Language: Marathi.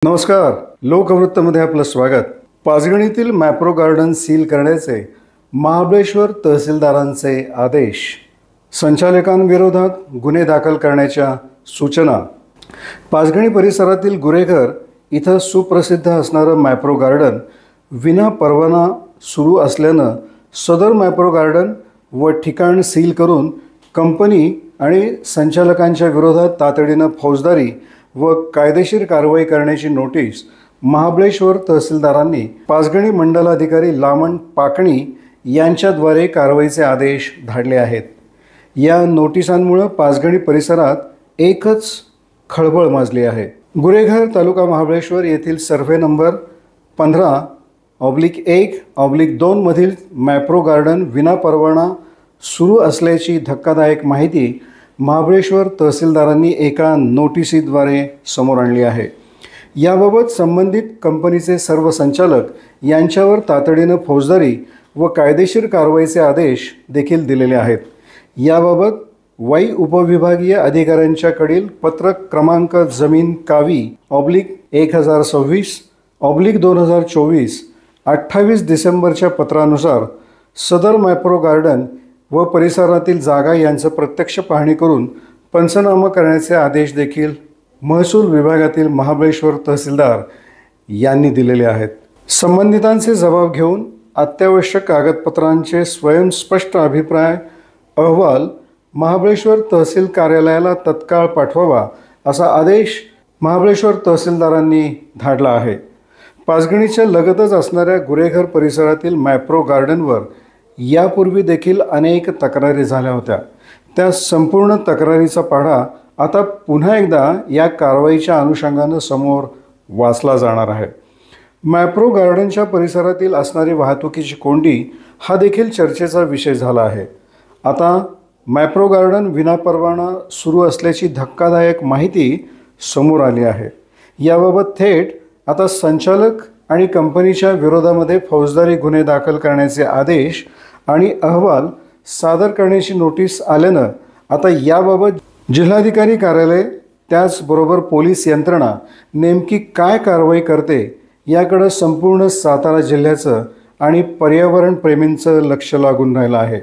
नमस्कार, लोकवृत्तमध्ये आपलं स्वागत। पाचगणीतील मॅप्रो गार्डन सील करण्याचे महाबळेश्वर तहसीलदारांचे आदेश। संचालकांविरोधात गुन्हे दाखल करण्याच्या सूचना। पाचगणी परिसरातील गुरेघर इथं सुप्रसिद्ध असणारं मॅप्रो गार्डन विना परवाना सुरू असल्यानं सदर मॅप्रो गार्डन व ठिकाण सील करून कंपनी आणि संचालकांच्या विरोधात तातडीनं फौजदारी व कायदेशीर कारवाई करण्याची नोटीस महाबळेश्वर तहसीलदारांनी पाचगणी मंडलाधिकारी लामण पाकणी यांच्याद्वारे कारवाईचे आदेश धाडले आहेत। या नोटिसांमुळे पाचगणी परिसरात एकच खळबळ माजली आहे। गुरेघर तालुका महाबळेश्वर येथील सर्व्हे नंबर 15/1/2 मधील मॅप्रो गार्डन विना परवाना सुरू असल्याची धक्कादायक माहिती महाबळेश्वर तहसीलदारांनी एका नोटिसीद्वारे समोर आणली आहे। याबाबत संबंधित कंपनीचे सर्व संचालक यांच्यावर तातडीनं फौजदारी व कायदेशीर कारवाईचे आदेश देखील दिलेले आहेत। याबाबत वाई उपविभागीय अधिकाऱ्यांच्याकडील पत्र क्रमांक जमीन कावी /1026/2024 28 डिसेंबरच्या पत्रानुसार सदर मॅप्रो गार्डन व परिसरातील जागा यांचं प्रत्यक्ष पाहणी करून पंचनामा करण्याचे आदेश देखील महसूल विभागातील महाबळेश्वर तहसीलदार यांनी दिलेले आहेत। संबंधितांचे जबाब घेऊन अत्यावश्यक कागदपत्रांचे स्वयंस्पष्ट अभिप्राय अहवाल महाबळेश्वर तहसील कार्यालयाला तत्काळ पाठवावा असा आदेश महाबळेश्वर तहसीलदारांनी धाडला आहे। पाचगणीच्या लगतच असणाऱ्या गुरेघर परिसरातील मॅप्रो गार्डनवर यापूर्वी देखील अनेक तक्रारी झाल्या होत्या। त्या संपूर्ण तक्रारीचा पाढा आता पुन्हा एकदा या कारवाईच्या अनुषंगाने समोर वाचला जाणार आहे। मॅप्रो गार्डनच्या परिसरातील असणारी वाहतुकीची कोंडी हा देखील चर्चेचा विषय झाला आहे। आता मॅप्रो गार्डन विनापरवाना सुरू असल्याची धक्कादायक माहिती समोर आली आहे। याबाबत थेट आता संचालक आणि कंपनीच्या विरोधामध्ये फौजदारी गुन्हे दाखल करण्याचे आदेश आणि अहवाल सादर करण्याची नोटीस आल्यानं आता याबाबत जिल्हाधिकारी कार्यालय त्याचबरोबर पोलीस यंत्रणा नेमकी काय कारवाई करते याकडे संपूर्ण सातारा जिल्ह्याचं आणि पर्यावरण प्रेमींचं लक्ष लागून राहिलं आहे।